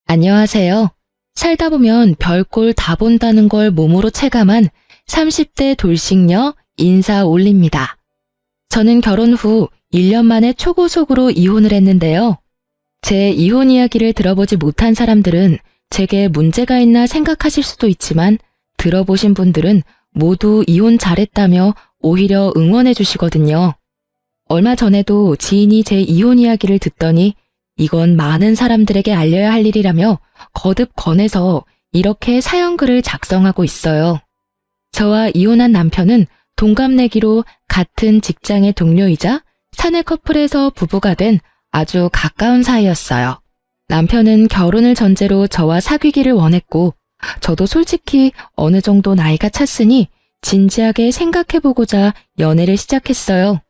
안녕하세요. 살다 보면 별꼴 다 본다는 걸 몸으로 체감한 30대 돌싱녀 인사 올립니다. 저는 결혼 후 1년 만에 초고속으로 이혼을 했는데요. 제 이혼 이야기를 들어보지 못한 사람들은 제게 문제가 있나 생각하실 수도 있지만 들어보신 분들은 모두 이혼 잘했다며 오히려 응원해 주시거든요. 얼마 전에도 지인이 제 이혼 이야기를 듣더니 이건 많은 사람들에게 알려야 할 일이라며 거듭 권해서 이렇게 사연글을 작성하고 있어요. 저와 이혼한 남편은 동갑내기로 같은 직장의 동료이자 사내 커플에서 부부가 된 아주 가까운 사이였어요. 남편은 결혼을 전제로 저와 사귀기를 원했고 저도 솔직히 어느 정도 나이가 찼으니 진지하게 생각해보고자 연애를 시작했어요.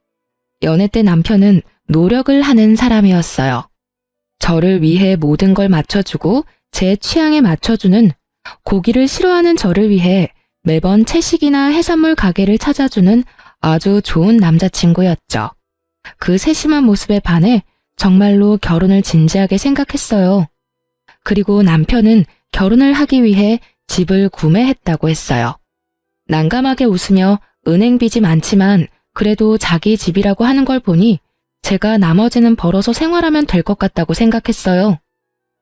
연애 때 남편은 노력을 하는 사람이었어요. 저를 위해 모든 걸 맞춰주고 제 취향에 맞춰주는, 고기를 싫어하는 저를 위해 매번 채식이나 해산물 가게를 찾아주는 아주 좋은 남자친구였죠. 그 세심한 모습에 반해 정말로 결혼을 진지하게 생각했어요. 그리고 남편은 결혼을 하기 위해 집을 구매했다고 했어요. 난감하게 웃으며 은행 빚이 많지만 그래도 자기 집이라고 하는 걸 보니 제가 나머지는 벌어서 생활하면 될 것 같다고 생각했어요.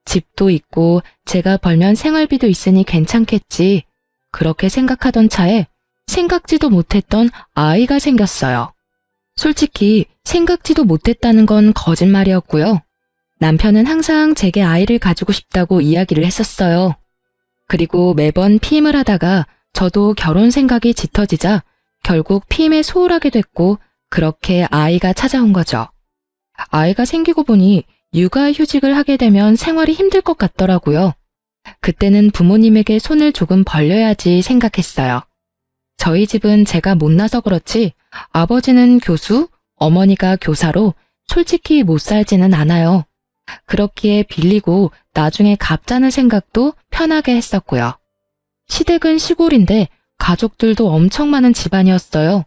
집도 있고 제가 벌면 생활비도 있으니 괜찮겠지. 그렇게 생각하던 차에 생각지도 못했던 아이가 생겼어요. 솔직히 생각지도 못했다는 건 거짓말이었고요. 남편은 항상 제게 아이를 가지고 싶다고 이야기를 했었어요. 그리고 매번 피임을 하다가 저도 결혼 생각이 짙어지자 결국 피임에 소홀하게 됐고 그렇게 아이가 찾아온 거죠. 아이가 생기고 보니 육아휴직을 하게 되면 생활이 힘들 것 같더라고요. 그때는 부모님에게 손을 조금 벌려야지 생각했어요. 저희 집은 제가 못나서 그렇지 아버지는 교수, 어머니가 교사로 솔직히 못 살지는 않아요. 그렇기에 빌리고 나중에 갚자는 생각도 편하게 했었고요. 시댁은 시골인데 가족들도 엄청 많은 집안이었어요.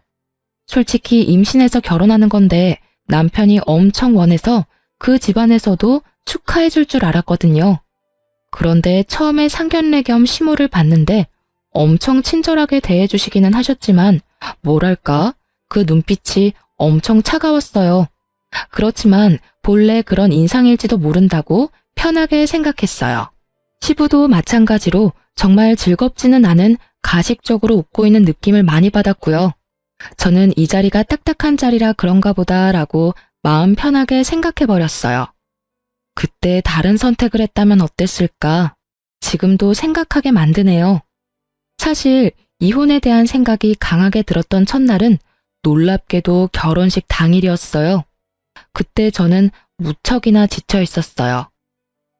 솔직히 임신해서 결혼하는 건데 남편이 엄청 원해서 그 집안에서도 축하해 줄 줄 알았거든요. 그런데 처음에 상견례 겸 시모를 봤는데 엄청 친절하게 대해주시기는 하셨지만 뭐랄까 그 눈빛이 엄청 차가웠어요. 그렇지만 본래 그런 인상일지도 모른다고 편하게 생각했어요. 시부도 마찬가지로 정말 즐겁지는 않은 가식적으로 웃고 있는 느낌을 많이 받았고요. 저는 이 자리가 딱딱한 자리라 그런가 보다라고 마음 편하게 생각해버렸어요. 그때 다른 선택을 했다면 어땠을까? 지금도 생각하게 만드네요. 사실 이혼에 대한 생각이 강하게 들었던 첫날은 놀랍게도 결혼식 당일이었어요. 그때 저는 무척이나 지쳐 있었어요.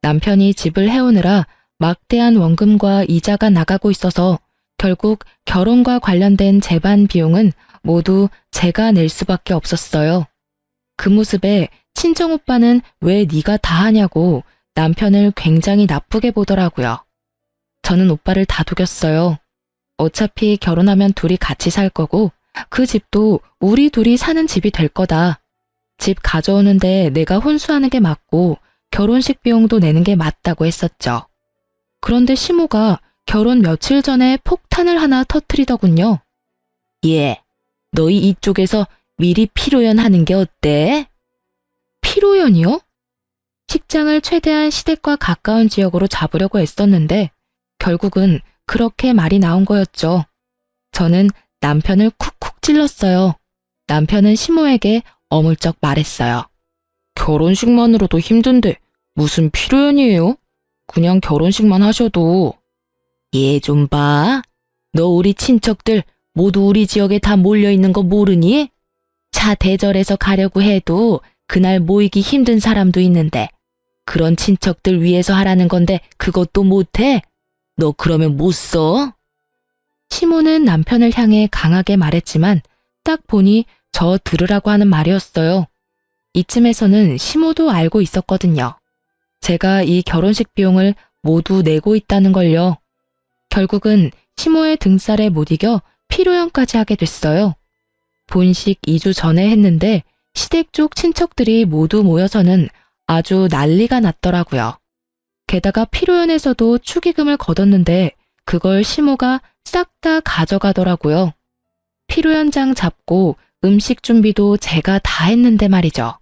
남편이 집을 해오느라 막대한 원금과 이자가 나가고 있어서 결국 결혼과 관련된 재반 비용은 모두 제가 낼 수밖에 없었어요. 그 모습에 친정오빠는 왜 네가 다 하냐고 남편을 굉장히 나쁘게 보더라고요. 저는 오빠를 다독였어요. 어차피 결혼하면 둘이 같이 살 거고 그 집도 우리 둘이 사는 집이 될 거다. 집 가져오는데 내가 혼수하는 게 맞고 결혼식 비용도 내는 게 맞다고 했었죠. 그런데 시모가 결혼 며칠 전에 폭탄을 하나 터뜨리더군요. 예, 너희 이쪽에서 미리 피로연 하는 게 어때? 피로연이요? 식장을 최대한 시댁과 가까운 지역으로 잡으려고 애썼는데 결국은 그렇게 말이 나온 거였죠. 저는 남편을 쿡쿡 찔렀어요. 남편은 시모에게 어물쩍 말했어요. 결혼식만으로도 힘든데 무슨 피로연이에요? 그냥 결혼식만 하셔도. 얘 좀 봐. 너 우리 친척들 모두 우리 지역에 다 몰려있는 거 모르니? 차 대절해서 가려고 해도 그날 모이기 힘든 사람도 있는데 그런 친척들 위해서 하라는 건데 그것도 못해? 너 그러면 못 써? 시모는 남편을 향해 강하게 말했지만 딱 보니 저 들으라고 하는 말이었어요. 이쯤에서는 시모도 알고 있었거든요. 제가 이 결혼식 비용을 모두 내고 있다는 걸요. 결국은 시모의 등살에 못 이겨 피로연까지 하게 됐어요. 본식 2주 전에 했는데 시댁 쪽 친척들이 모두 모여서는 아주 난리가 났더라고요. 게다가 피로연에서도 축의금을 걷었는데 그걸 시모가 싹 다 가져가더라고요. 피로연장 잡고 음식 준비도 제가 다 했는데 말이죠.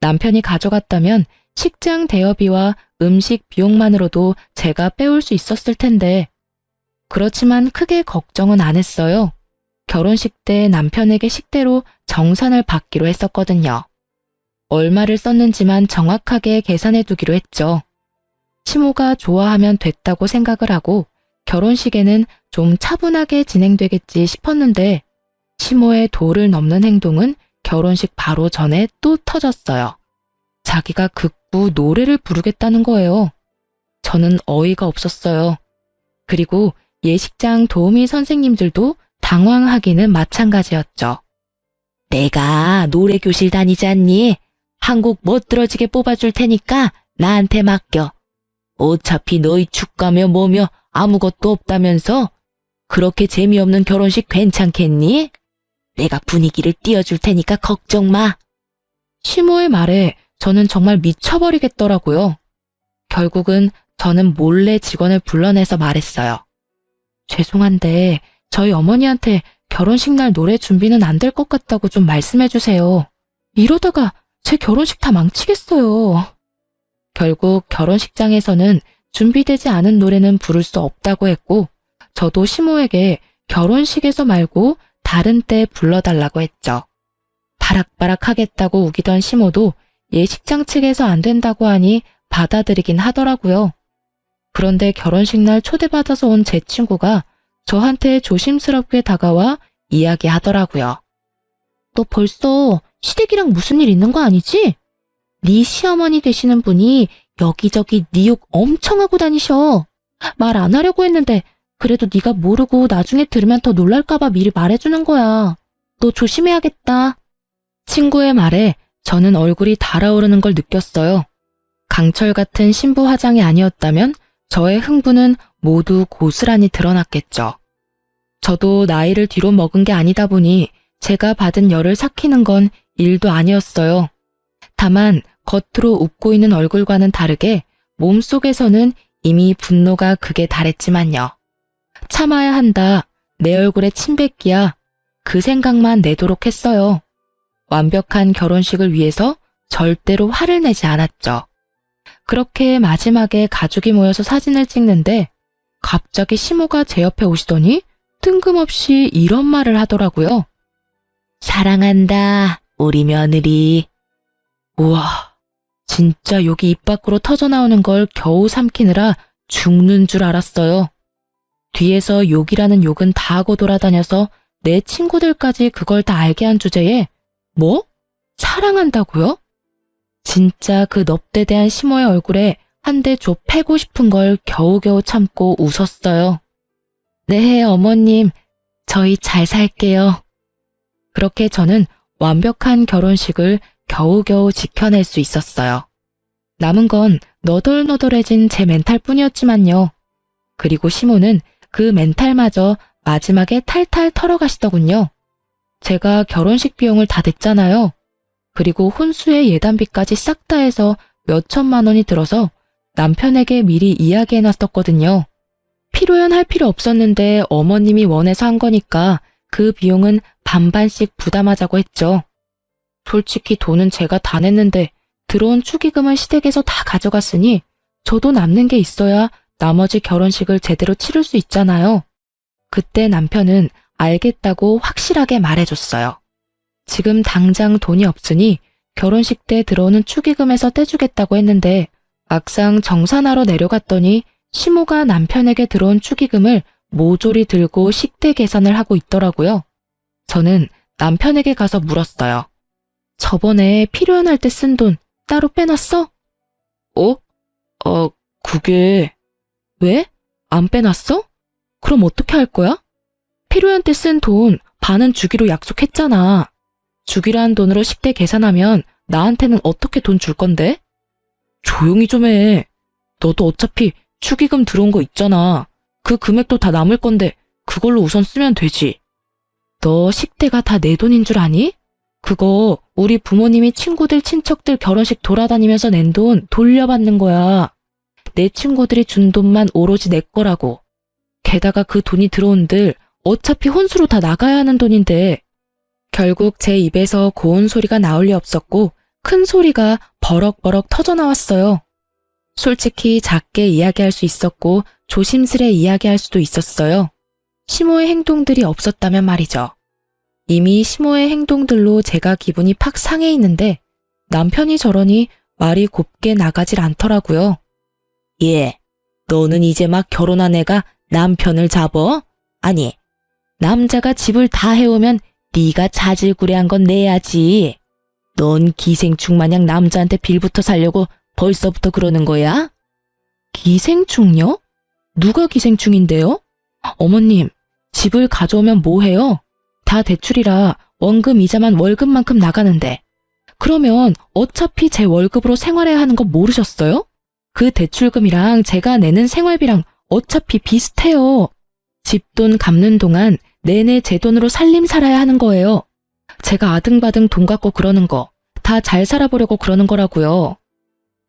남편이 가져갔다면 식장 대여비와 음식 비용만으로도 제가 빼올 수 있었을 텐데 그렇지만 크게 걱정은 안 했어요. 결혼식 때 남편에게 식대로 정산을 받기로 했었거든요. 얼마를 썼는지만 정확하게 계산해 두기로 했죠. 시모가 좋아하면 됐다고 생각을 하고 결혼식에는 좀 차분하게 진행되겠지 싶었는데 시모의 도를 넘는 행동은 결혼식 바로 전에 또 터졌어요. 자기가 극구 노래를 부르겠다는 거예요. 저는 어이가 없었어요. 그리고 예식장 도우미 선생님들도 당황하기는 마찬가지였죠. 내가 노래 교실 다니지 않니? 한곡 멋들어지게 뽑아줄 테니까 나한테 맡겨. 어차피 너희 축가며 뭐며 아무것도 없다면서? 그렇게 재미없는 결혼식 괜찮겠니? 내가 분위기를 띄워줄 테니까 걱정 마. 시모의 말에 저는 정말 미쳐버리겠더라고요. 결국은 저는 몰래 직원을 불러내서 말했어요. 죄송한데 저희 어머니한테 결혼식 날 노래 준비는 안 될 것 같다고 좀 말씀해 주세요. 이러다가 제 결혼식 다 망치겠어요. 결국 결혼식장에서는 준비되지 않은 노래는 부를 수 없다고 했고 저도 시모에게 결혼식에서 말고 다른 때 불러달라고 했죠. 바락바락 하겠다고 우기던 시모도 예식장 측에서 안 된다고 하니 받아들이긴 하더라고요. 그런데 결혼식 날 초대받아서 온 제 친구가 저한테 조심스럽게 다가와 이야기하더라고요. 너 벌써 시댁이랑 무슨 일 있는 거 아니지? 네 시어머니 되시는 분이 여기저기 네 욕 엄청 하고 다니셔. 말 안 하려고 했는데 그래도 네가 모르고 나중에 들으면 더 놀랄까 봐 미리 말해주는 거야. 너 조심해야겠다. 친구의 말에 저는 얼굴이 달아오르는 걸 느꼈어요. 강철 같은 신부 화장이 아니었다면 저의 흥분은 모두 고스란히 드러났겠죠. 저도 나이를 뒤로 먹은 게 아니다 보니 제가 받은 열을 삭히는 건 일도 아니었어요. 다만 겉으로 웃고 있는 얼굴과는 다르게 몸속에서는 이미 분노가 극에 달했지만요. 참아야 한다. 내 얼굴에 침 뱉기야. 그 생각만 내도록 했어요. 완벽한 결혼식을 위해서 절대로 화를 내지 않았죠. 그렇게 마지막에 가족이 모여서 사진을 찍는데 갑자기 시모가 제 옆에 오시더니 뜬금없이 이런 말을 하더라고요. 사랑한다, 우리 며느리. 우와, 진짜 여기 입 밖으로 터져나오는 걸 겨우 삼키느라 죽는 줄 알았어요. 뒤에서 욕이라는 욕은 다 하고 돌아다녀서 내 친구들까지 그걸 다 알게 한 주제에 뭐? 사랑한다고요? 진짜 그 넙대대한 시모의 얼굴에 한 대 줘 패고 싶은 걸 겨우겨우 참고 웃었어요. 네, 어머님, 저희 잘 살게요. 그렇게 저는 완벽한 결혼식을 겨우겨우 지켜낼 수 있었어요. 남은 건 너덜너덜해진 제 멘탈 뿐이었지만요. 그리고 시모는 그 멘탈마저 마지막에 탈탈 털어가시더군요. 제가 결혼식 비용을 다 냈잖아요. 그리고 혼수의 예단비까지 싹 다 해서 몇 천만 원이 들어서 남편에게 미리 이야기해놨었거든요. 피로연 할 필요 없었는데 어머님이 원해서 한 거니까 그 비용은 반반씩 부담하자고 했죠. 솔직히 돈은 제가 다 냈는데 들어온 축의금은 시댁에서 다 가져갔으니 저도 남는 게 있어야 나머지 결혼식을 제대로 치를 수 있잖아요. 그때 남편은 알겠다고 확실하게 말해줬어요. 지금 당장 돈이 없으니 결혼식 때 들어오는 축의금에서 떼주겠다고 했는데 막상 정산하러 내려갔더니 시모가 남편에게 들어온 축의금을 모조리 들고 식대 계산을 하고 있더라고요. 저는 남편에게 가서 물었어요. 저번에 필요연할 때 쓴 돈 따로 빼놨어? 그게... 왜? 안 빼놨어? 그럼 어떻게 할 거야? 필요연 때 쓴 돈 반은 주기로 약속했잖아. 주기로 한 돈으로 식대 계산하면 나한테는 어떻게 돈 줄 건데? 조용히 좀 해. 너도 어차피 축의금 들어온 거 있잖아. 그 금액도 다 남을 건데 그걸로 우선 쓰면 되지. 너 식대가 다 내 돈인 줄 아니? 그거 우리 부모님이 친구들 친척들 결혼식 돌아다니면서 낸 돈 돌려받는 거야. 내 친구들이 준 돈만 오로지 내 거라고. 게다가 그 돈이 들어온들 어차피 혼수로 다 나가야 하는 돈인데. 결국 제 입에서 고운 소리가 나올 리 없었고 큰 소리가 버럭버럭 터져나왔어요. 솔직히 작게 이야기할 수 있었고 조심스레 이야기할 수도 있었어요. 시모의 행동들이 없었다면 말이죠. 이미 시모의 행동들로 제가 기분이 팍 상해 있는데 남편이 저러니 말이 곱게 나가질 않더라고요. 예, 너는 이제 막 결혼한 애가 남편을 잡어? 아니, 남자가 집을 다 해오면 네가 자질구레한 건 내야지. 넌 기생충 마냥 남자한테 빌부터 살려고 벌써부터 그러는 거야? 기생충요? 누가 기생충인데요? 어머님, 집을 가져오면 뭐해요? 다 대출이라 원금 이자만 월급만큼 나가는데. 그러면 어차피 제 월급으로 생활해야 하는 거 모르셨어요? 그 대출금이랑 제가 내는 생활비랑 어차피 비슷해요. 집돈 갚는 동안 내내 제 돈으로 살림 살아야 하는 거예요. 제가 아등바등 돈 갖고 그러는 거 다 잘 살아보려고 그러는 거라고요.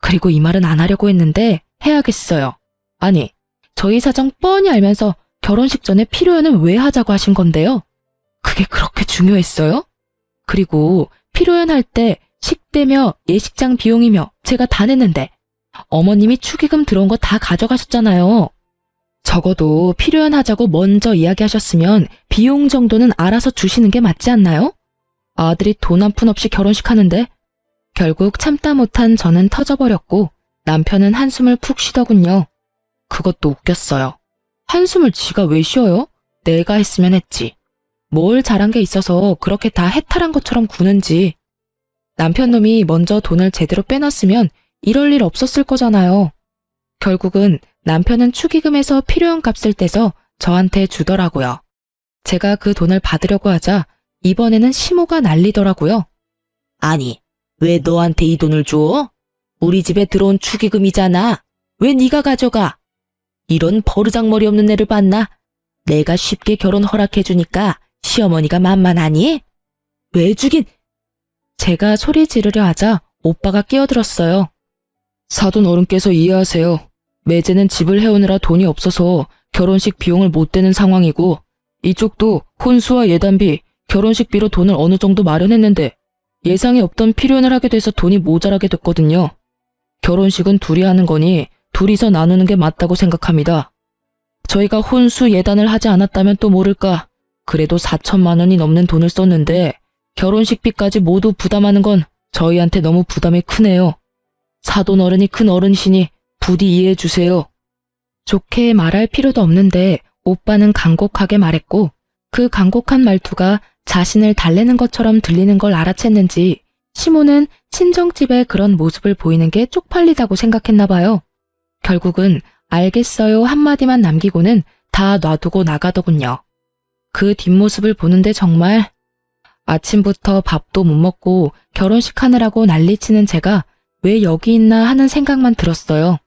그리고 이 말은 안 하려고 했는데 해야겠어요. 아니, 저희 사정 뻔히 알면서 결혼식 전에 필요연은 왜 하자고 하신 건데요? 그게 그렇게 중요했어요? 그리고 필요연 할 때 식대며 예식장 비용이며 제가 다 냈는데 어머님이 축의금 들어온 거 다 가져가셨잖아요. 적어도 필요연 하자고 먼저 이야기하셨으면 비용 정도는 알아서 주시는 게 맞지 않나요? 아들이 돈 한 푼 없이 결혼식 하는데. 결국 참다 못한 저는 터져버렸고 남편은 한숨을 푹 쉬더군요. 그것도 웃겼어요. 한숨을 지가 왜 쉬어요? 내가 했으면 했지. 뭘 잘한 게 있어서 그렇게 다 해탈한 것처럼 구는지. 남편 놈이 먼저 돈을 제대로 빼놨으면 이럴 일 없었을 거잖아요. 결국은 남편은 축의금에서 필요한 값을 떼서 저한테 주더라고요. 제가 그 돈을 받으려고 하자 이번에는 시모가 난리더라고요. 아니, 왜 너한테 이 돈을 줘? 우리 집에 들어온 축의금이잖아. 왜 네가 가져가? 이런 버르장머리 없는 애를 봤나? 내가 쉽게 결혼 허락해주니까 시어머니가 만만하니? 왜 주긴? 제가 소리 지르려 하자 오빠가 끼어들었어요. 사돈 어른께서 이해하세요. 매제는 집을 해오느라 돈이 없어서 결혼식 비용을 못 대는 상황이고 이쪽도 혼수와 예단비, 결혼식비로 돈을 어느 정도 마련했는데 예상이 없던 필요연을 하게 돼서 돈이 모자라게 됐거든요. 결혼식은 둘이 하는 거니 둘이서 나누는 게 맞다고 생각합니다. 저희가 혼수 예단을 하지 않았다면 또 모를까. 그래도 4천만 원이 넘는 돈을 썼는데 결혼식비까지 모두 부담하는 건 저희한테 너무 부담이 크네요. 사돈 어른이 큰 어른이시니 부디 이해해 주세요. 좋게 말할 필요도 없는데 오빠는 간곡하게 말했고 그 간곡한 말투가 자신을 달래는 것처럼 들리는 걸 알아챘는지 시모는 친정집에 그런 모습을 보이는 게 쪽팔리다고 생각했나 봐요. 결국은 알겠어요 한마디만 남기고는 다 놔두고 나가더군요. 그 뒷모습을 보는데 정말 아침부터 밥도 못 먹고 결혼식 하느라고 난리치는 제가 왜 여기 있나 하는 생각만 들었어요.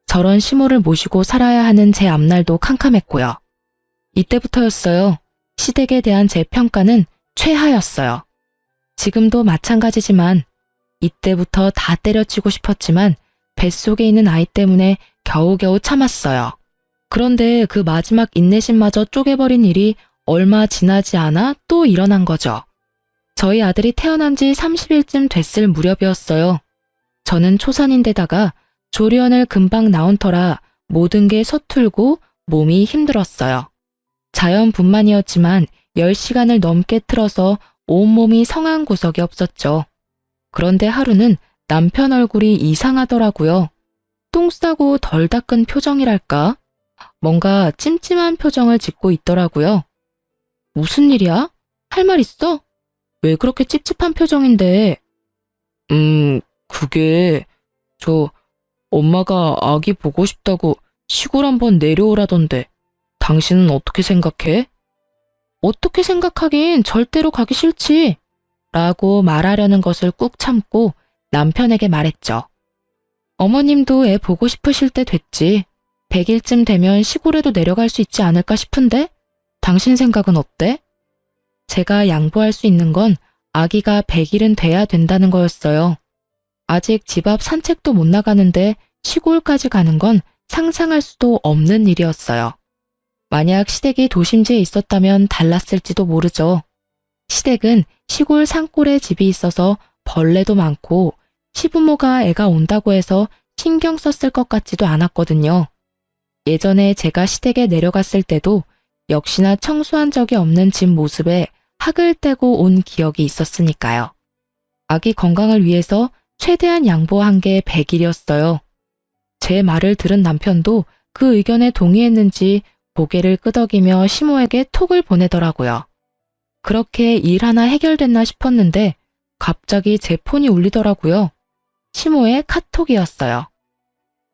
저런 시모를 모시고 살아야 하는 제 앞날도 캄캄했고요. 이때부터였어요. 시댁에 대한 제 평가는 최하였어요. 지금도 마찬가지지만 이때부터 다 때려치고 싶었지만 뱃속에 있는 아이 때문에 겨우겨우 참았어요. 그런데 그 마지막 인내심마저 쪼개버린 일이 얼마 지나지 않아 또 일어난 거죠. 저희 아들이 태어난 지 30일쯤 됐을 무렵이었어요. 저는 초산인데다가 조리원을 금방 나온 터라 모든 게 서툴고 몸이 힘들었어요. 자연분만이었지만 10시간을 넘게 틀어서 온몸이 성한 구석이 없었죠. 그런데 하루는 남편 얼굴이 이상하더라고요. 똥 싸고 덜 닦은 표정이랄까? 뭔가 찜찜한 표정을 짓고 있더라고요. 무슨 일이야? 할 말 있어? 왜 그렇게 찝찝한 표정인데? 그게 엄마가 아기 보고 싶다고 시골 한번 내려오라던데 당신은 어떻게 생각해? 어떻게 생각하긴 절대로 가기 싫지 라고 말하려는 것을 꾹 참고 남편에게 말했죠. 어머님도 애 보고 싶으실 때 됐지. 100일쯤 되면 시골에도 내려갈 수 있지 않을까 싶은데? 당신 생각은 어때? 제가 양보할 수 있는 건 아기가 100일은 돼야 된다는 거였어요. 아직 집 앞 산책도 못 나가는데 시골까지 가는 건 상상할 수도 없는 일이었어요. 만약 시댁이 도심지에 있었다면 달랐을지도 모르죠. 시댁은 시골 산골에 집이 있어서 벌레도 많고 시부모가 애가 온다고 해서 신경 썼을 것 같지도 않았거든요. 예전에 제가 시댁에 내려갔을 때도 역시나 청소한 적이 없는 집 모습에 학을 떼고 온 기억이 있었으니까요. 아기 건강을 위해서 최대한 양보한 게 100일이었어요. 제 말을 들은 남편도 그 의견에 동의했는지 고개를 끄덕이며 시모에게 톡을 보내더라고요. 그렇게 일 하나 해결됐나 싶었는데 갑자기 제 폰이 울리더라고요. 시모의 카톡이었어요.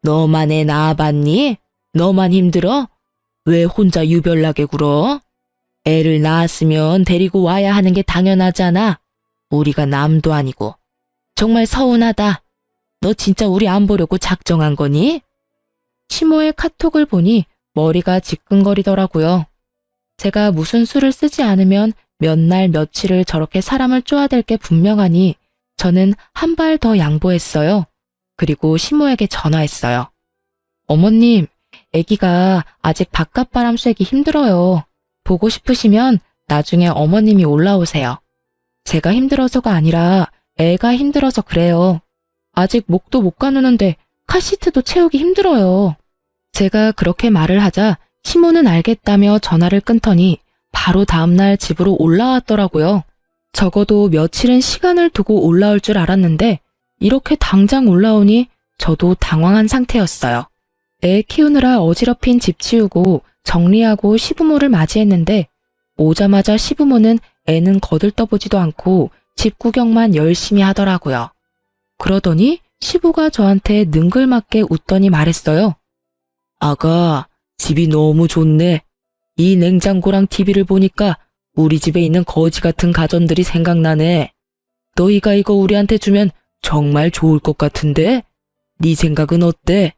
너만 애 낳아봤니? 너만 힘들어? 왜 혼자 유별나게 굴어? 애를 낳았으면 데리고 와야 하는 게 당연하잖아. 우리가 남도 아니고. 정말 서운하다. 너 진짜 우리 안 보려고 작정한 거니? 시모의 카톡을 보니 머리가 지끈거리더라고요. 제가 무슨 수를 쓰지 않으면 몇 날 며칠을 저렇게 사람을 쪼아댈 게 분명하니 저는 한 발 더 양보했어요. 그리고 시모에게 전화했어요. 어머님, 아기가 아직 바깥바람 쐬기 힘들어요. 보고 싶으시면 나중에 어머님이 올라오세요. 제가 힘들어서가 아니라 애가 힘들어서 그래요. 아직 목도 못 가누는데 카시트도 채우기 힘들어요. 제가 그렇게 말을 하자 시모는 알겠다며 전화를 끊더니 바로 다음날 집으로 올라왔더라고요. 적어도 며칠은 시간을 두고 올라올 줄 알았는데 이렇게 당장 올라오니 저도 당황한 상태였어요. 애 키우느라 어지럽힌 집 치우고 정리하고 시부모를 맞이했는데 오자마자 시부모는 애는 거들떠보지도 않고 집 구경만 열심히 하더라고요. 그러더니 시부가 저한테 능글맞게 웃더니 말했어요. 아가, 집이 너무 좋네. 이 냉장고랑 TV를 보니까 우리 집에 있는 거지 같은 가전들이 생각나네. 너희가 이거 우리한테 주면 정말 좋을 것 같은데? 네 생각은 어때?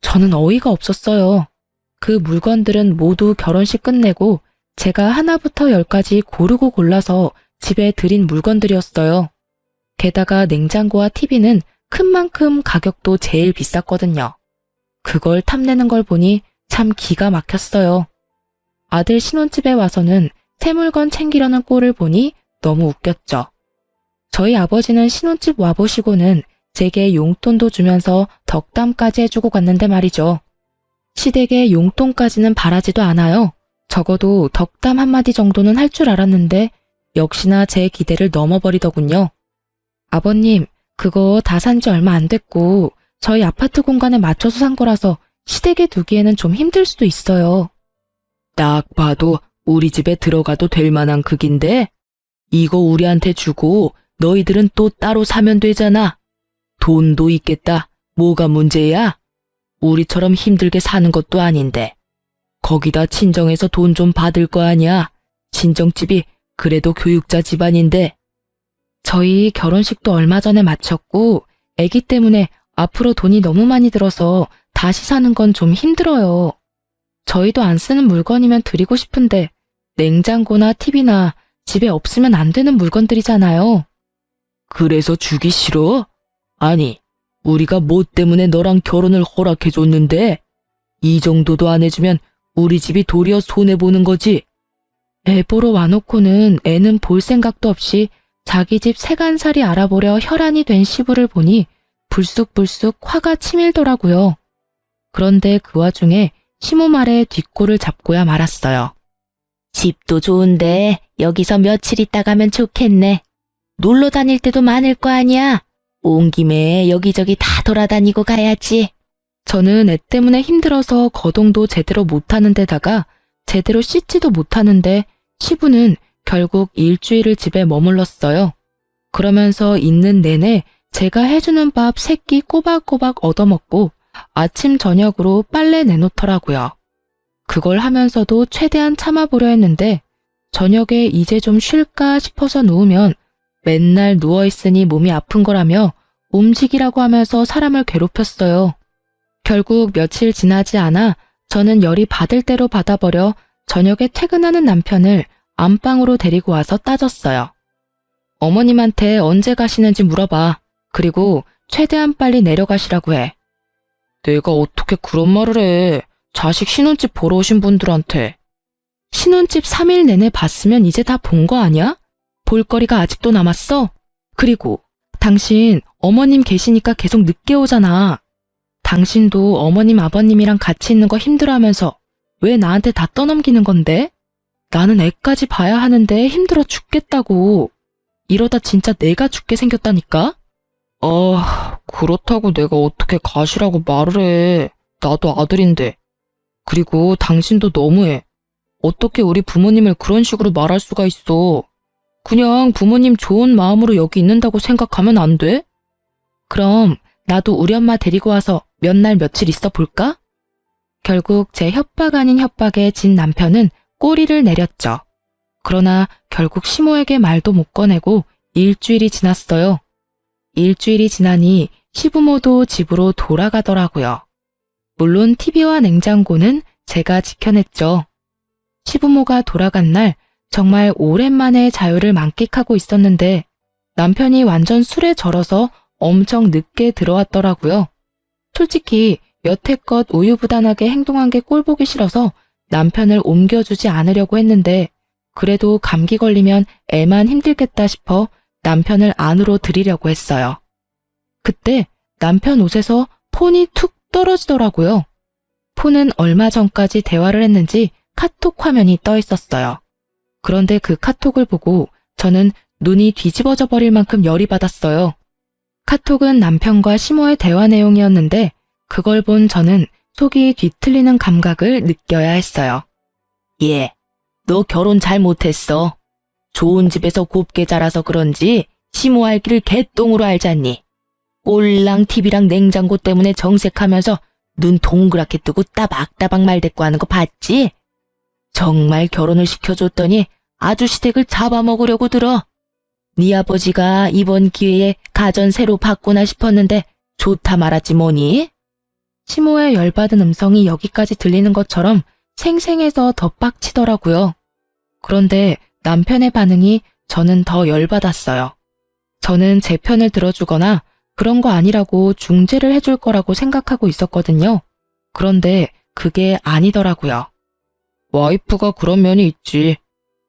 저는 어이가 없었어요. 그 물건들은 모두 결혼식 끝내고 제가 하나부터 열까지 고르고 골라서 집에 들인 물건들이었어요. 게다가 냉장고와 TV는 큰 만큼 가격도 제일 비쌌거든요. 그걸 탐내는 걸 보니 참 기가 막혔어요. 아들 신혼집에 와서는 새 물건 챙기려는 꼴을 보니 너무 웃겼죠. 저희 아버지는 신혼집 와보시고는 제게 용돈도 주면서 덕담까지 해주고 갔는데 말이죠. 시댁에 용돈까지는 바라지도 않아요. 적어도 덕담 한마디 정도는 할 줄 알았는데 역시나 제 기대를 넘어버리더군요. 아버님, 그거 다 산 지 얼마 안 됐고 저희 아파트 공간에 맞춰서 산 거라서 시댁에 두기에는 좀 힘들 수도 있어요. 딱 봐도 우리 집에 들어가도 될 만한 크기인데 이거 우리한테 주고 너희들은 또 따로 사면 되잖아. 돈도 있겠다. 뭐가 문제야? 우리처럼 힘들게 사는 것도 아닌데. 거기다 친정에서 돈 좀 받을 거 아니야. 친정집이 그래도 교육자 집안인데. 저희 결혼식도 얼마 전에 마쳤고 아기 때문에 앞으로 돈이 너무 많이 들어서 다시 사는 건 좀 힘들어요. 저희도 안 쓰는 물건이면 드리고 싶은데 냉장고나 TV나 집에 없으면 안 되는 물건들이잖아요. 그래서 주기 싫어? 아니, 우리가 뭐 때문에 너랑 결혼을 허락해줬는데? 이 정도도 안 해주면 우리 집이 도리어 손해보는 거지. 애 보러 와놓고는 애는 볼 생각도 없이 자기 집 세간살이 알아보려 혈안이 된 시부를 보니 불쑥불쑥 화가 치밀더라고요. 그런데 그 와중에 시모 말에 뒷골을 잡고야 말았어요. 집도 좋은데 여기서 며칠 있다 가면 좋겠네. 놀러 다닐 때도 많을 거 아니야. 온 김에 여기저기 다 돌아다니고 가야지. 저는 애 때문에 힘들어서 거동도 제대로 못하는 데다가 제대로 씻지도 못하는데 시부는 결국 일주일을 집에 머물렀어요. 그러면서 있는 내내 제가 해주는 밥 3끼 꼬박꼬박 얻어먹고 아침 저녁으로 빨래 내놓더라고요. 그걸 하면서도 최대한 참아보려 했는데 저녁에 이제 좀 쉴까 싶어서 누우면 맨날 누워있으니 몸이 아픈 거라며 움직이라고 하면서 사람을 괴롭혔어요. 결국 며칠 지나지 않아 저는 열이 받을 대로 받아버려 저녁에 퇴근하는 남편을 안방으로 데리고 와서 따졌어요. 어머님한테 언제 가시는지 물어봐. 그리고 최대한 빨리 내려가시라고 해. 내가 어떻게 그런 말을 해. 자식 신혼집 보러 오신 분들한테. 신혼집 3일 내내 봤으면 이제 다 본 거 아니야? 볼거리가 아직도 남았어? 그리고 당신 어머님 계시니까 계속 늦게 오잖아. 당신도 어머님 아버님이랑 같이 있는 거 힘들어하면서 왜 나한테 다 떠넘기는 건데? 나는 애까지 봐야 하는데 힘들어 죽겠다고. 이러다 진짜 내가 죽게 생겼다니까? 그렇다고 내가 어떻게 가시라고 말을 해. 나도 아들인데. 그리고 당신도 너무해. 어떻게 우리 부모님을 그런 식으로 말할 수가 있어. 그냥 부모님 좋은 마음으로 여기 있는다고 생각하면 안 돼? 그럼 나도 우리 엄마 데리고 와서 몇 날 며칠 있어 볼까? 결국 제 협박 아닌 협박에 진 남편은 꼬리를 내렸죠. 그러나 결국 시모에게 말도 못 꺼내고 일주일이 지났어요. 일주일이 지나니 시부모도 집으로 돌아가더라고요. 물론 TV와 냉장고는 제가 지켜냈죠. 시부모가 돌아간 날 정말 오랜만에 자유를 만끽하고 있었는데 남편이 완전 술에 절어서 엄청 늦게 들어왔더라고요. 솔직히 여태껏 우유부단하게 행동한 게 꼴보기 싫어서 남편을 옮겨주지 않으려고 했는데 그래도 감기 걸리면 애만 힘들겠다 싶어 남편을 안으로 들이려고 했어요. 그때 남편 옷에서 폰이 툭 떨어지더라고요. 폰은 얼마 전까지 대화를 했는지 카톡 화면이 떠 있었어요. 그런데 그 카톡을 보고 저는 눈이 뒤집어져 버릴 만큼 열이 받았어요. 카톡은 남편과 시모의 대화 내용이었는데 그걸 본 저는 속이 뒤틀리는 감각을 느껴야 했어요. 얘, 너 결혼 잘못했어. 좋은 집에서 곱게 자라서 그런지 시모 알기를 개똥으로 알잖니. 꼴랑 TV랑 냉장고 때문에 정색하면서 눈 동그랗게 뜨고 따박따박 말대꾸 하는 거 봤지? 정말 결혼을 시켜줬더니 아주 시댁을 잡아먹으려고 들어. 네 아버지가 이번 기회에 가전 새로 바꾸나 싶었는데 좋다 말았지 뭐니? 시모의 열받은 음성이 여기까지 들리는 것처럼 생생해서 더 빡치더라고요. 그런데 남편의 반응이 저는 더 열받았어요. 저는 제 편을 들어주거나 그런 거 아니라고 중재를 해줄 거라고 생각하고 있었거든요. 그런데 그게 아니더라고요. 와이프가 그런 면이 있지.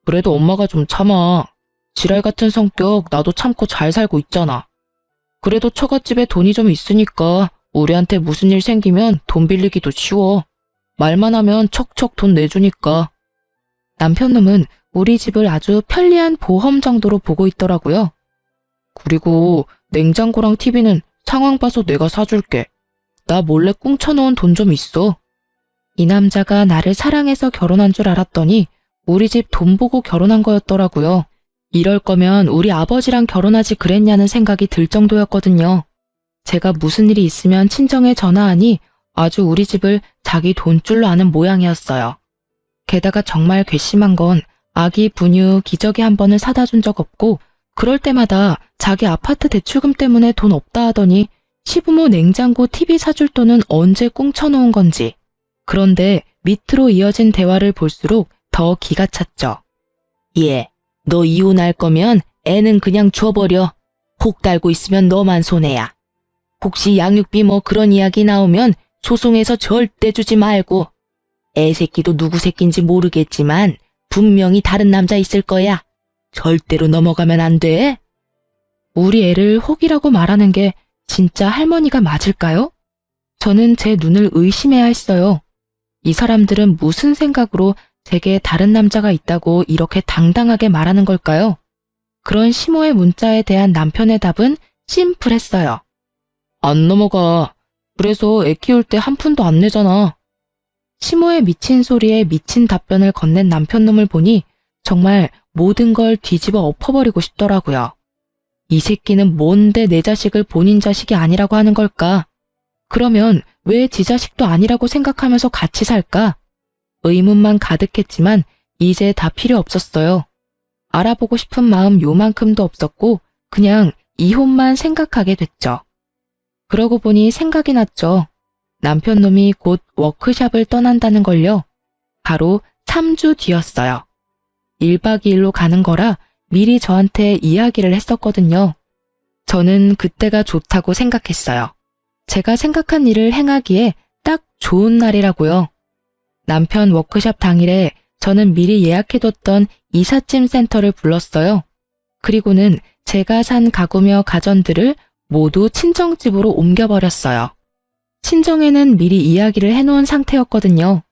그래도 엄마가 좀 참아. 지랄 같은 성격 나도 참고 잘 살고 있잖아. 그래도 처갓집에 돈이 좀 있으니까 우리한테 무슨 일 생기면 돈 빌리기도 쉬워. 말만 하면 척척 돈 내주니까. 남편놈은 우리 집을 아주 편리한 보험 정도로 보고 있더라고요. 그리고 냉장고랑 TV는 상황 봐서 내가 사줄게. 나 몰래 꽁쳐놓은 돈 좀 있어. 이 남자가 나를 사랑해서 결혼한 줄 알았더니 우리 집 돈 보고 결혼한 거였더라고요. 이럴 거면 우리 아버지랑 결혼하지 그랬냐는 생각이 들 정도였거든요. 제가 무슨 일이 있으면 친정에 전화하니 아주 우리 집을 자기 돈줄로 아는 모양이었어요. 게다가 정말 괘씸한 건 아기 분유 기저귀 한 번을 사다 준 적 없고 그럴 때마다 자기 아파트 대출금 때문에 돈 없다 하더니 시부모 냉장고 TV 사줄 돈은 언제 꽁쳐놓은 건지. 그런데 밑으로 이어진 대화를 볼수록 더 기가 찼죠. 얘, 너 이혼할 거면 애는 그냥 줘버려. 혹 달고 있으면 너만 손해야. 혹시 양육비 뭐 그런 이야기 나오면 소송해서 절대 주지 말고. 애 새끼도 누구 새끼인지 모르겠지만 분명히 다른 남자 있을 거야. 절대로 넘어가면 안 돼. 우리 애를 혹이라고 말하는 게 진짜 할머니가 맞을까요? 저는 제 눈을 의심해야 했어요. 이 사람들은 무슨 생각으로 제게 다른 남자가 있다고 이렇게 당당하게 말하는 걸까요? 그런 시모의 문자에 대한 남편의 답은 심플했어요. 안 넘어가. 그래서 애 키울 때 한 푼도 안 내잖아. 시모의 미친 소리에 미친 답변을 건넨 남편놈을 보니 정말 모든 걸 뒤집어 엎어버리고 싶더라고요. 이 새끼는 뭔데 내 자식을 본인 자식이 아니라고 하는 걸까? 그러면 왜 지 자식도 아니라고 생각하면서 같이 살까? 의문만 가득했지만 이제 다 필요 없었어요. 알아보고 싶은 마음 요만큼도 없었고 그냥 이혼만 생각하게 됐죠. 그러고 보니 생각이 났죠. 남편놈이 곧 워크숍을 떠난다는 걸요. 바로 3주 뒤였어요. 1박 2일로 가는 거라 미리 저한테 이야기를 했었거든요. 저는 그때가 좋다고 생각했어요. 제가 생각한 일을 행하기에 딱 좋은 날이라고요. 남편 워크숍 당일에 저는 미리 예약해뒀던 이삿짐 센터를 불렀어요. 그리고는 제가 산 가구며 가전들을 모두 친정집으로 옮겨버렸어요. 친정에는 미리 이야기를 해놓은 상태였거든요.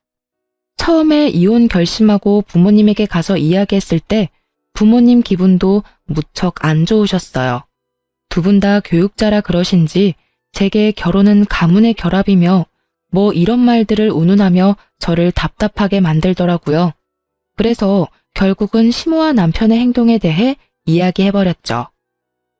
처음에 이혼 결심하고 부모님에게 가서 이야기했을 때 부모님 기분도 무척 안 좋으셨어요. 두 분 다 교육자라 그러신지 제게 결혼은 가문의 결합이며 뭐 이런 말들을 운운하며 저를 답답하게 만들더라고요. 그래서 결국은 시모와 남편의 행동에 대해 이야기해버렸죠.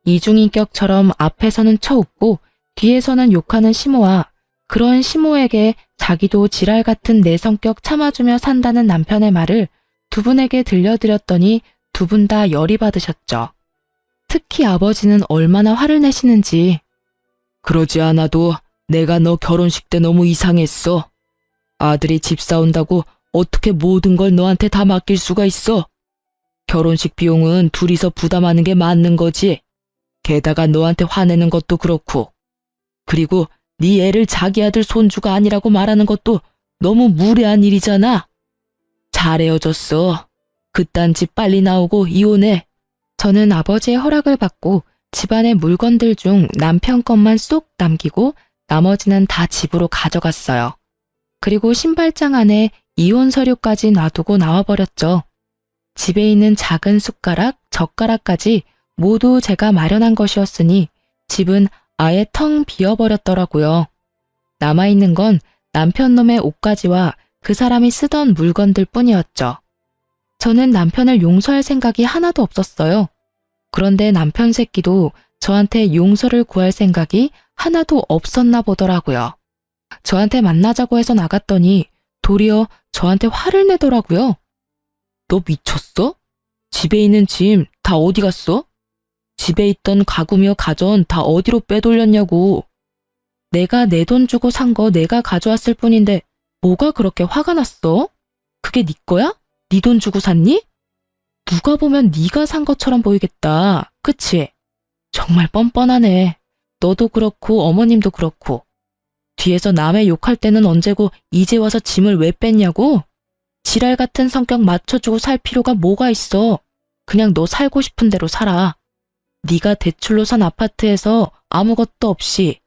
이중인격처럼 앞에서는 쳐웃고 뒤에서는 욕하는 시모와 그런 시모에게 자기도 지랄 같은 내 성격 참아주며 산다는 남편의 말을 두 분에게 들려드렸더니 두 분 다 열이 받으셨죠. 특히 아버지는 얼마나 화를 내시는지. 그러지 않아도 내가 너 결혼식 때 너무 이상했어. 아들이 집 사온다고 어떻게 모든 걸 너한테 다 맡길 수가 있어? 결혼식 비용은 둘이서 부담하는 게 맞는 거지. 게다가 너한테 화내는 것도 그렇고. 그리고 네 애를 자기 아들 손주가 아니라고 말하는 것도 너무 무례한 일이잖아. 잘 헤어졌어. 그딴 집 빨리 나오고 이혼해. 저는 아버지의 허락을 받고 집안의 물건들 중 남편 것만 쏙 남기고 나머지는 다 집으로 가져갔어요. 그리고 신발장 안에 이혼 서류까지 놔두고 나와버렸죠. 집에 있는 작은 숟가락, 젓가락까지 모두 제가 마련한 것이었으니 집은 아예 텅 비어버렸더라고요. 남아있는 건 남편 놈의 옷가지와 그 사람이 쓰던 물건들 뿐이었죠. 저는 남편을 용서할 생각이 하나도 없었어요. 그런데 남편 새끼도 저한테 용서를 구할 생각이 하나도 없었나 보더라고요. 저한테 만나자고 해서 나갔더니 도리어 저한테 화를 내더라고요. 너 미쳤어? 집에 있는 짐 다 어디 갔어? 집에 있던 가구며 가전 다 어디로 빼돌렸냐고. 내가 내 돈 주고 산 거 내가 가져왔을 뿐인데 뭐가 그렇게 화가 났어? 그게 네 거야? 네 돈 주고 샀니? 누가 보면 네가 산 것처럼 보이겠다. 그치? 정말 뻔뻔하네. 너도 그렇고 어머님도 그렇고. 뒤에서 남의 욕할 때는 언제고 이제 와서 짐을 왜 뺐냐고? 지랄 같은 성격 맞춰주고 살 필요가 뭐가 있어. 그냥 너 살고 싶은 대로 살아. 네가 대출로 산 아파트에서 아무것도 없이.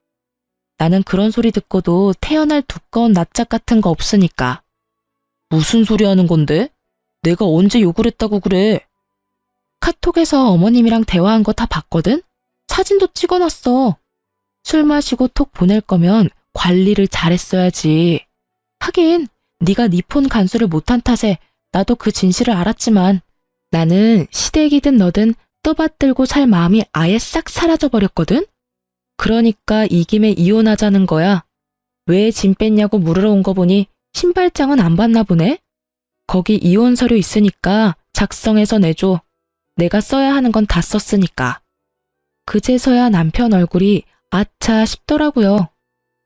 나는 그런 소리 듣고도 태어날 두꺼운 낯짝 같은 거 없으니까. 무슨 소리 하는 건데? 내가 언제 욕을 했다고 그래? 카톡에서 어머님이랑 대화한 거 다 봤거든? 사진도 찍어놨어. 술 마시고 톡 보낼 거면 관리를 잘했어야지. 하긴 네가 네 폰 간수를 못한 탓에 나도 그 진실을 알았지만 나는 시댁이든 너든 떠받들고 살 마음이 아예 싹 사라져버렸거든? 그러니까 이 김에 이혼하자는 거야. 왜 짐 뺐냐고 물으러 온 거 보니 신발장은 안 봤나 보네? 거기 이혼 서류 있으니까 작성해서 내줘. 내가 써야 하는 건 다 썼으니까. 그제서야 남편 얼굴이 아차 싶더라고요.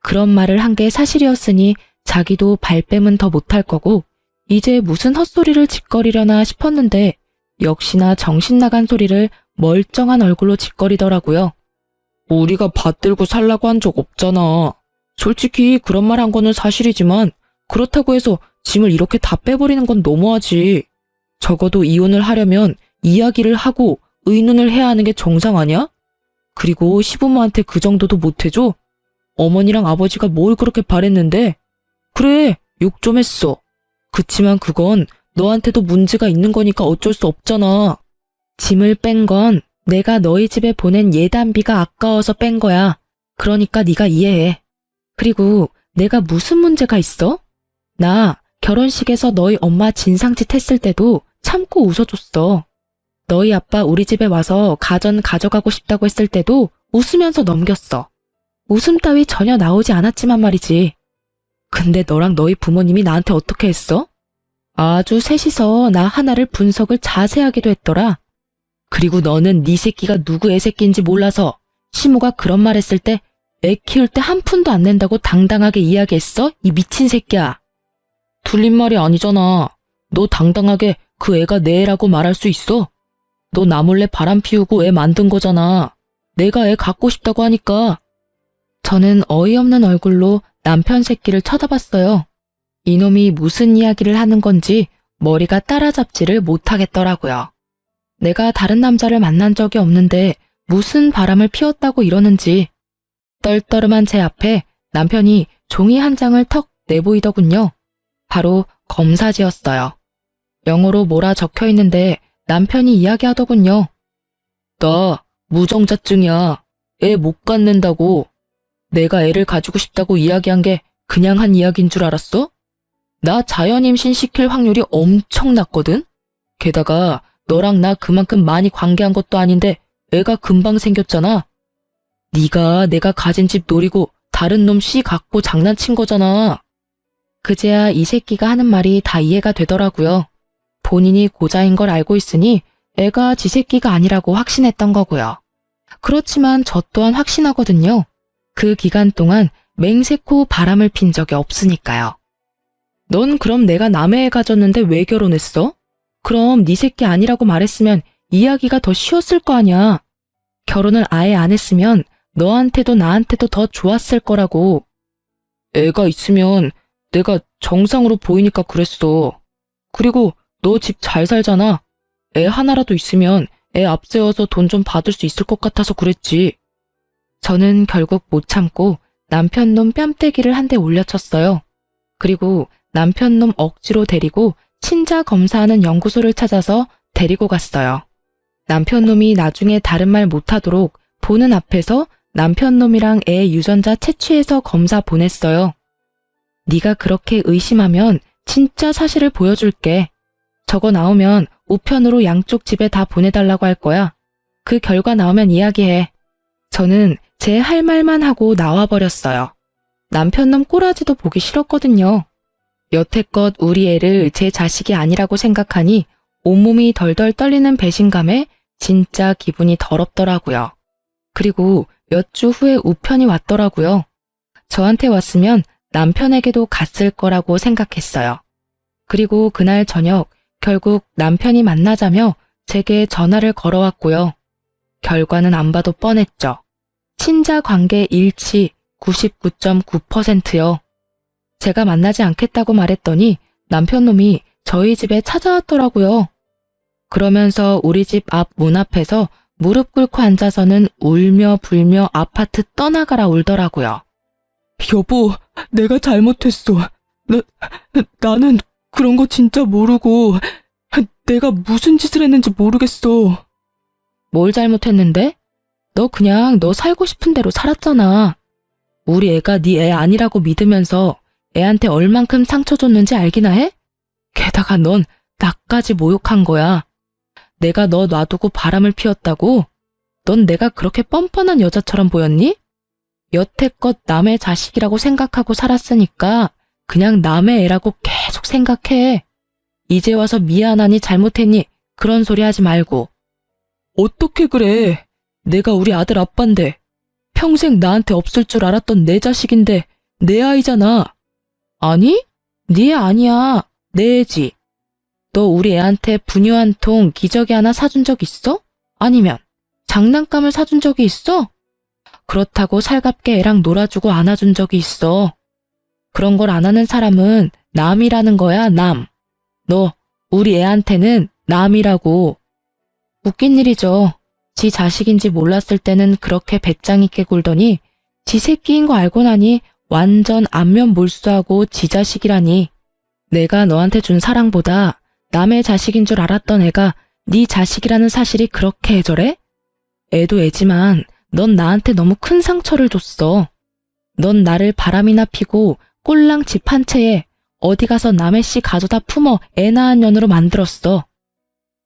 그런 말을 한 게 사실이었으니 자기도 발뺌은 더 못할 거고 이제 무슨 헛소리를 짓거리려나 싶었는데 역시나 정신 나간 소리를 멀쩡한 얼굴로 짓거리더라고요. 우리가 받들고 살라고 한 적 없잖아. 솔직히 그런 말 한 거는 사실이지만 그렇다고 해서 짐을 이렇게 다 빼버리는 건 너무하지. 적어도 이혼을 하려면 이야기를 하고 의논을 해야 하는 게 정상 아니야? 그리고 시부모한테 그 정도도 못해줘? 어머니랑 아버지가 뭘 그렇게 바랬는데? 그래, 욕 좀 했어. 그치만 그건 너한테도 문제가 있는 거니까 어쩔 수 없잖아. 짐을 뺀 건 내가 너희 집에 보낸 예단비가 아까워서 뺀 거야. 그러니까 네가 이해해. 그리고 내가 무슨 문제가 있어? 나 결혼식에서 너희 엄마 진상짓 했을 때도 참고 웃어줬어. 너희 아빠 우리 집에 와서 가전 가져가고 싶다고 했을 때도 웃으면서 넘겼어. 웃음 따위 전혀 나오지 않았지만 말이지. 근데 너랑 너희 부모님이 나한테 어떻게 했어? 아주 셋이서 나 하나를 분석을 자세하게도 했더라. 그리고 너는 네 새끼가 누구 애 새끼인지 몰라서 시모가 그런 말 했을 때 애 키울 때 한 푼도 안 낸다고 당당하게 이야기했어? 이 미친 새끼야. 틀린 말이 아니잖아. 너 당당하게 그 애가 내 애라고 말할 수 있어? 너 나 몰래 바람 피우고 애 만든 거잖아. 내가 애 갖고 싶다고 하니까. 저는 어이없는 얼굴로 남편 새끼를 쳐다봤어요. 이놈이 무슨 이야기를 하는 건지 머리가 따라잡지를 못하겠더라고요. 내가 다른 남자를 만난 적이 없는데 무슨 바람을 피웠다고 이러는지. 떨떠름한 제 앞에 남편이 종이 한 장을 턱 내보이더군요. 바로 검사지였어요. 영어로 뭐라 적혀 있는데 남편이 이야기하더군요. 나 무정자증이야. 애 못 갖는다고. 내가 애를 가지고 싶다고 이야기한 게 그냥 한 이야기인 줄 알았어? 나 자연임신 시킬 확률이 엄청 낮거든? 게다가 너랑 나 그만큼 많이 관계한 것도 아닌데 애가 금방 생겼잖아. 네가 내가 가진 집 노리고 다른 놈 씨 갖고 장난친 거잖아. 그제야 이 새끼가 하는 말이 다 이해가 되더라고요. 본인이 고자인 걸 알고 있으니 애가 지 새끼가 아니라고 확신했던 거고요. 그렇지만 저 또한 확신하거든요. 그 기간 동안 맹세코 바람을 핀 적이 없으니까요. 넌 그럼 내가 남의 애 가졌는데 왜 결혼했어? 그럼 네 새끼 아니라고 말했으면 이야기가 더 쉬웠을 거 아니야. 결혼을 아예 안 했으면 너한테도 나한테도 더 좋았을 거라고. 애가 있으면 내가 정상으로 보이니까 그랬어. 그리고 너 집 잘 살잖아. 애 하나라도 있으면 애 앞세워서 돈 좀 받을 수 있을 것 같아서 그랬지. 저는 결국 못 참고 남편 놈 뺨때기를 한 대 올려쳤어요. 그리고 남편 놈 억지로 데리고 친자 검사하는 연구소를 찾아서 데리고 갔어요. 남편 놈이 나중에 다른 말 못하도록 보는 앞에서 남편 놈이랑 애 유전자 채취해서 검사 보냈어요. 네가 그렇게 의심하면 진짜 사실을 보여줄게. 저거 나오면 우편으로 양쪽 집에 다 보내달라고 할 거야. 그 결과 나오면 이야기해. 저는 제 할 말만 하고 나와버렸어요. 남편 놈 꼬라지도 보기 싫었거든요. 여태껏 우리 애를 제 자식이 아니라고 생각하니 온몸이 덜덜 떨리는 배신감에 진짜 기분이 더럽더라고요. 그리고 몇 주 후에 우편이 왔더라고요. 저한테 왔으면 남편에게도 갔을 거라고 생각했어요. 그리고 그날 저녁 결국 남편이 만나자며 제게 전화를 걸어왔고요. 결과는 안 봐도 뻔했죠. 친자 관계 일치 99.9%요. 제가 만나지 않겠다고 말했더니 남편 놈이 저희 집에 찾아왔더라고요. 그러면서 우리 집 앞 문 앞에서 무릎 꿇고 앉아서는 울며 불며 아파트 떠나가라 울더라고요. 여보, 내가 잘못했어. 나는 그런 거 진짜 모르고 내가 무슨 짓을 했는지 모르겠어. 뭘 잘못했는데? 너 그냥 너 살고 싶은 대로 살았잖아. 우리 애가 네 애 아니라고 믿으면서 애한테 얼만큼 상처 줬는지 알기나 해? 게다가 넌 나까지 모욕한 거야. 내가 너 놔두고 바람을 피웠다고? 넌 내가 그렇게 뻔뻔한 여자처럼 보였니? 여태껏 남의 자식이라고 생각하고 살았으니까 그냥 남의 애라고 계속 생각해. 이제 와서 미안하니 잘못했니? 그런 소리 하지 말고. 어떻게 그래? 내가 우리 아들 아빠인데 평생 나한테 없을 줄 알았던 내 자식인데 내 아이잖아. 아니? 네 애 아니야. 내 애지. 너 우리 애한테 분유 한 통 기저귀 하나 사준 적 있어? 아니면 장난감을 사준 적이 있어? 그렇다고 살갑게 애랑 놀아주고 안아준 적이 있어. 그런 걸 안 하는 사람은 남이라는 거야, 남. 너 우리 애한테는 남이라고. 웃긴 일이죠. 지 자식인지 몰랐을 때는 그렇게 배짱 있게 굴더니 지 새끼인 거 알고 나니 완전 안면 몰수하고 지 자식이라니. 내가 너한테 준 사랑보다 남의 자식인 줄 알았던 애가 네 자식이라는 사실이 그렇게 애절해? 애도 애지만 넌 나한테 너무 큰 상처를 줬어. 넌 나를 바람이나 피고 꼴랑 집 한 채에 어디 가서 남의 씨 가져다 품어 애 낳은 년으로 만들었어.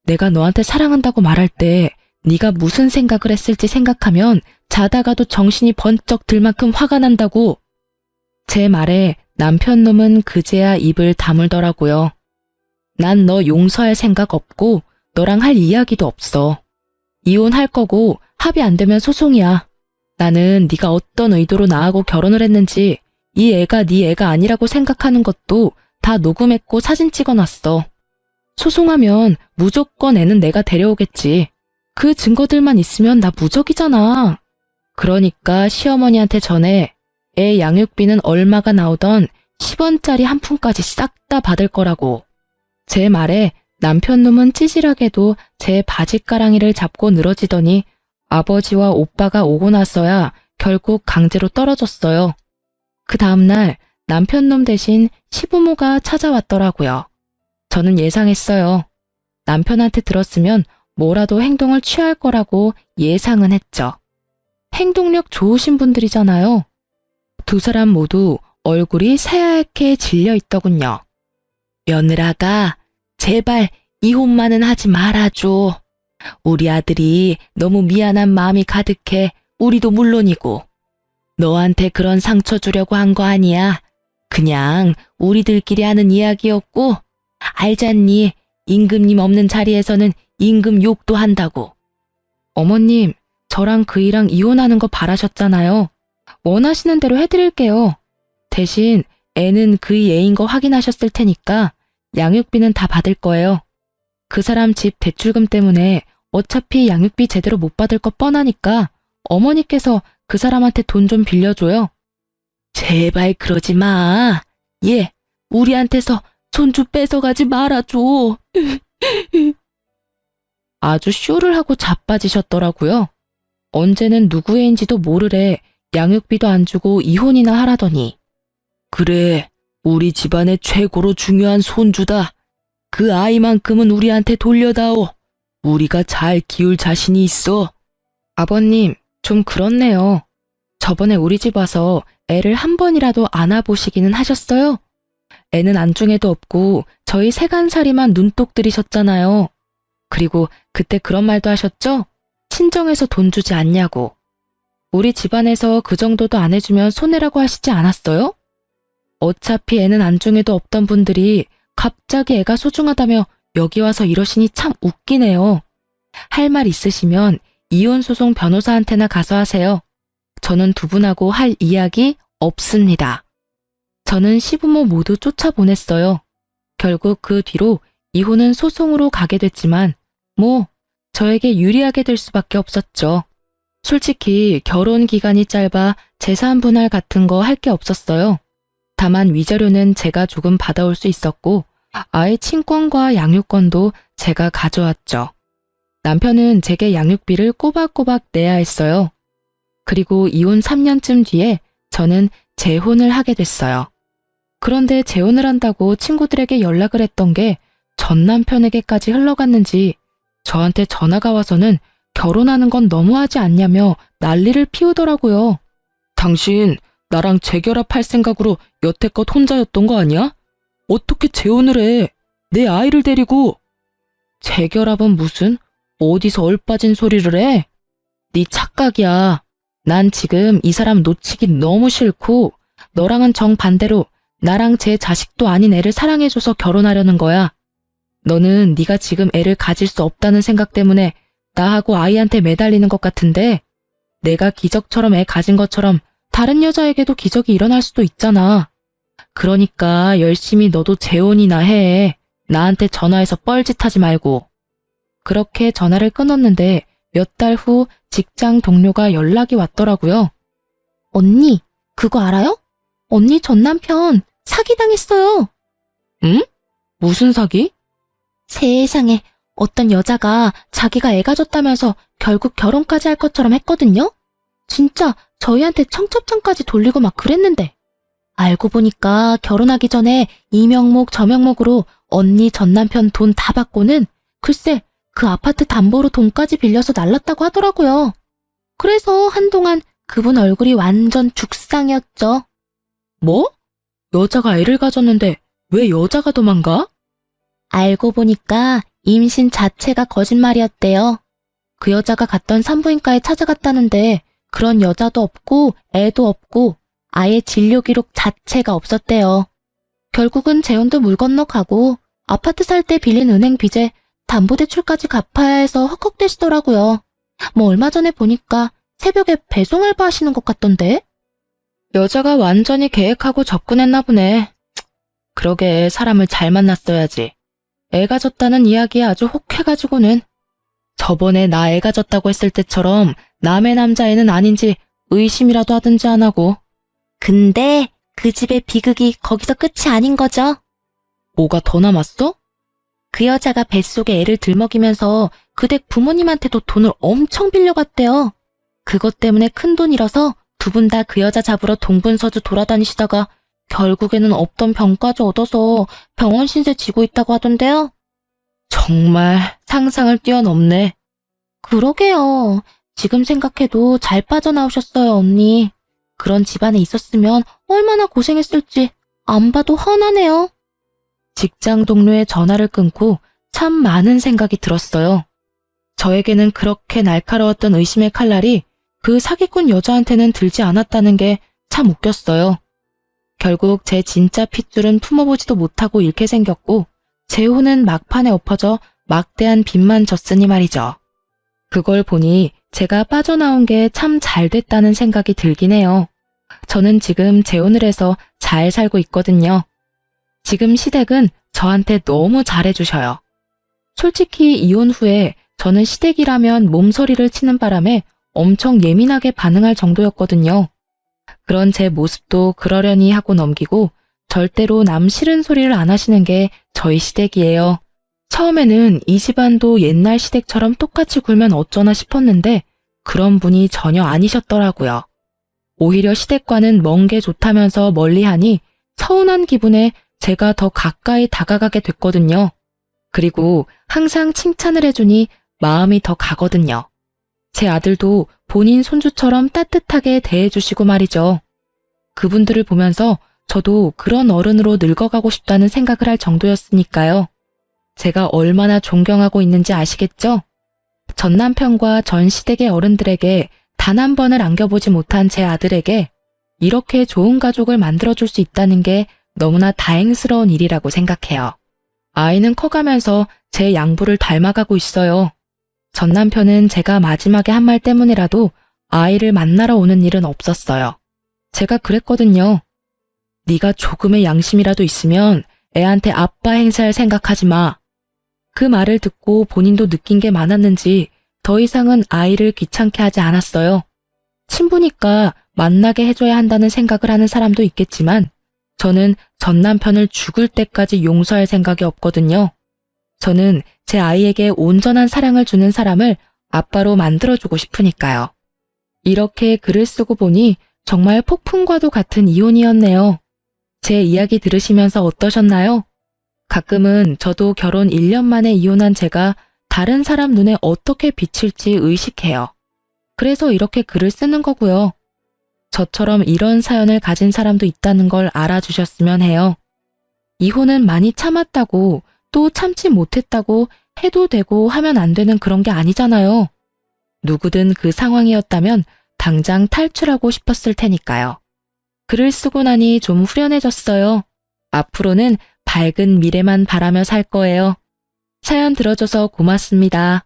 내가 너한테 사랑한다고 말할 때 네가 무슨 생각을 했을지 생각하면 자다가도 정신이 번쩍 들 만큼 화가 난다고. 제 말에 남편 놈은 그제야 입을 다물더라고요. 난 너 용서할 생각 없고 너랑 할 이야기도 없어. 이혼할 거고 합의 안 되면 소송이야. 나는 네가 어떤 의도로 나하고 결혼을 했는지 이 애가 네 애가 아니라고 생각하는 것도 다 녹음했고 사진 찍어놨어. 소송하면 무조건 애는 내가 데려오겠지. 그 증거들만 있으면 나 무적이잖아. 그러니까 시어머니한테 전에 애 양육비는 얼마가 나오던 10원짜리 한 푼까지 싹 다 받을 거라고. 제 말에 남편 놈은 찌질하게도 제 바지가랑이를 잡고 늘어지더니 아버지와 오빠가 오고 나서야 결국 강제로 떨어졌어요. 그 다음날 남편 놈 대신 시부모가 찾아왔더라고요. 저는 예상했어요. 남편한테 들었으면 뭐라도 행동을 취할 거라고 예상은 했죠. 행동력 좋으신 분들이잖아요. 두 사람 모두 얼굴이 새하얗게 질려 있더군요. 며느라가 제발 이혼만은 하지 말아줘. 우리 아들이 너무 미안한 마음이 가득해 우리도 물론이고. 너한테 그런 상처 주려고 한 거 아니야. 그냥 우리들끼리 하는 이야기였고 알잖니. 임금님 없는 자리에서는 임금 욕도 한다고. 어머님, 저랑 그이랑 이혼하는 거 바라셨잖아요. 원하시는 대로 해드릴게요. 대신 애는 그이 애인 거 확인하셨을 테니까 양육비는 다 받을 거예요. 그 사람 집 대출금 때문에 어차피 양육비 제대로 못 받을 거 뻔하니까 어머니께서 그 사람한테 돈 좀 빌려줘요. 제발 그러지 마. 얘, 우리한테서 손주 뺏어가지 말아줘. 아주 쇼를 하고 자빠지셨더라고요. 언제는 누구애인지도 모르래 양육비도 안 주고 이혼이나 하라더니. 그래, 우리 집안의 최고로 중요한 손주다. 그 아이만큼은 우리한테 돌려다오. 우리가 잘 키울 자신이 있어. 아버님, 좀 그렇네요. 저번에 우리 집 와서 애를 한 번이라도 안아보시기는 하셨어요? 애는 안중에도 없고 저희 세간살이만 눈독 들이셨잖아요. 그리고 그때 그런 말도 하셨죠? 친정에서 돈 주지 않냐고. 우리 집안에서 그 정도도 안 해주면 손해라고 하시지 않았어요? 어차피 애는 안중에도 없던 분들이 갑자기 애가 소중하다며 여기 와서 이러시니 참 웃기네요. 할 말 있으시면 이혼소송 변호사한테나 가서 하세요. 저는 두 분하고 할 이야기 없습니다. 저는 시부모 모두 쫓아보냈어요. 결국 그 뒤로 이혼은 소송으로 가게 됐지만 뭐 저에게 유리하게 될 수밖에 없었죠. 솔직히 결혼 기간이 짧아 재산 분할 같은 거 할 게 없었어요. 다만 위자료는 제가 조금 받아올 수 있었고 아이 친권과 양육권도 제가 가져왔죠. 남편은 제게 양육비를 꼬박꼬박 내야 했어요. 그리고 이혼 3년쯤 뒤에 저는 재혼을 하게 됐어요. 그런데 재혼을 한다고 친구들에게 연락을 했던 게 전 남편에게까지 흘러갔는지 저한테 전화가 와서는 결혼하는 건 너무하지 않냐며 난리를 피우더라고요. 당신 나랑 재결합할 생각으로 여태껏 혼자였던 거 아니야? 어떻게 재혼을 해? 내 아이를 데리고. 재결합은 무슨? 어디서 얼빠진 소리를 해? 네 착각이야. 난 지금 이 사람 놓치기 너무 싫고 너랑은 정반대로 나랑 제 자식도 아닌 애를 사랑해줘서 결혼하려는 거야. 너는 네가 지금 애를 가질 수 없다는 생각 때문에 나하고 아이한테 매달리는 것 같은데 내가 기적처럼 애 가진 것처럼 다른 여자에게도 기적이 일어날 수도 있잖아. 그러니까 열심히 너도 재혼이나 해. 나한테 전화해서 뻘짓하지 말고. 그렇게 전화를 끊었는데 몇 달 후 직장 동료가 연락이 왔더라고요. 언니, 그거 알아요? 언니 전 남편 사기당했어요. 응? 무슨 사기? 세상에, 어떤 여자가 자기가 애 가졌다면서 결국 결혼까지 할 것처럼 했거든요? 진짜 저희한테 청첩장까지 돌리고 막 그랬는데. 알고 보니까 결혼하기 전에 이 명목 저 명목으로 언니 전 남편 돈 다 받고는 글쎄 그 아파트 담보로 돈까지 빌려서 날랐다고 하더라고요. 그래서 한동안 그분 얼굴이 완전 죽상이었죠. 뭐? 여자가 애를 가졌는데 왜 여자가 도망가? 알고 보니까 임신 자체가 거짓말이었대요. 그 여자가 갔던 산부인과에 찾아갔다는데 그런 여자도 없고 애도 없고 아예 진료 기록 자체가 없었대요. 결국은 재혼도 물 건너가고 아파트 살 때 빌린 은행 빚에 담보대출까지 갚아야 해서 헉헉대시더라고요. 뭐 얼마 전에 보니까 새벽에 배송 알바 하시는 것 같던데? 여자가 완전히 계획하고 접근했나 보네. 그러게 사람을 잘 만났어야지. 애 가졌다는 이야기에 아주 혹해가지고는. 저번에 나 애 가졌다고 했을 때처럼 남의 남자애는 아닌지 의심이라도 하든지 안 하고. 근데 그 집의 비극이 거기서 끝이 아닌 거죠? 뭐가 더 남았어? 그 여자가 뱃속에 애를 들먹이면서 그 댁 부모님한테도 돈을 엄청 빌려갔대요. 그것 때문에 큰돈 잃어서 두 분 다 그 여자 잡으러 동분서주 돌아다니시다가 결국에는 없던 병까지 얻어서 병원 신세 지고 있다고 하던데요. 정말 상상을 뛰어넘네. 그러게요. 지금 생각해도 잘 빠져나오셨어요, 언니. 그런 집안에 있었으면 얼마나 고생했을지 안 봐도 훤하네요. 직장 동료의 전화를 끊고 참 많은 생각이 들었어요. 저에게는 그렇게 날카로웠던 의심의 칼날이 그 사기꾼 여자한테는 들지 않았다는 게 참 웃겼어요. 결국 제 진짜 핏줄은 품어보지도 못하고 잃게 생겼고 제 혼은 막판에 엎어져 막대한 빚만 졌으니 말이죠. 그걸 보니 제가 빠져나온 게 참 잘 됐다는 생각이 들긴 해요. 저는 지금 재혼을 해서 잘 살고 있거든요. 지금 시댁은 저한테 너무 잘해주셔요. 솔직히 이혼 후에 저는 시댁이라면 몸서리를 치는 바람에 엄청 예민하게 반응할 정도였거든요. 그런 제 모습도 그러려니 하고 넘기고 절대로 남 싫은 소리를 안 하시는 게 저희 시댁이에요. 처음에는 이 집안도 옛날 시댁처럼 똑같이 굴면 어쩌나 싶었는데 그런 분이 전혀 아니셨더라고요. 오히려 시댁과는 먼 게 좋다면서 멀리하니 서운한 기분에 제가 더 가까이 다가가게 됐거든요. 그리고 항상 칭찬을 해주니 마음이 더 가거든요. 제 아들도 본인 손주처럼 따뜻하게 대해주시고 말이죠. 그분들을 보면서 저도 그런 어른으로 늙어가고 싶다는 생각을 할 정도였으니까요. 제가 얼마나 존경하고 있는지 아시겠죠? 전 남편과 전 시댁의 어른들에게 단 한 번을 안겨보지 못한 제 아들에게 이렇게 좋은 가족을 만들어줄 수 있다는 게 너무나 다행스러운 일이라고 생각해요. 아이는 커가면서 제 양부를 닮아가고 있어요. 전 남편은 제가 마지막에 한 말 때문이라도 아이를 만나러 오는 일은 없었어요. 제가 그랬거든요. 네가 조금의 양심이라도 있으면 애한테 아빠 행세할 생각하지 마. 그 말을 듣고 본인도 느낀 게 많았는지 더 이상은 아이를 귀찮게 하지 않았어요. 친부니까 만나게 해줘야 한다는 생각을 하는 사람도 있겠지만 저는 전 남편을 죽을 때까지 용서할 생각이 없거든요. 저는 제 아이에게 온전한 사랑을 주는 사람을 아빠로 만들어주고 싶으니까요. 이렇게 글을 쓰고 보니 정말 폭풍과도 같은 이혼이었네요. 제 이야기 들으시면서 어떠셨나요? 가끔은 저도 결혼 1년 만에 이혼한 제가 다른 사람 눈에 어떻게 비칠지 의식해요. 그래서 이렇게 글을 쓰는 거고요. 저처럼 이런 사연을 가진 사람도 있다는 걸 알아주셨으면 해요. 이혼은 많이 참았다고 또 참지 못했다고 해도 되고 하면 안 되는 그런 게 아니잖아요. 누구든 그 상황이었다면 당장 탈출하고 싶었을 테니까요. 글을 쓰고 나니 좀 후련해졌어요. 앞으로는 밝은 미래만 바라며 살 거예요. 사연 들어줘서 고맙습니다.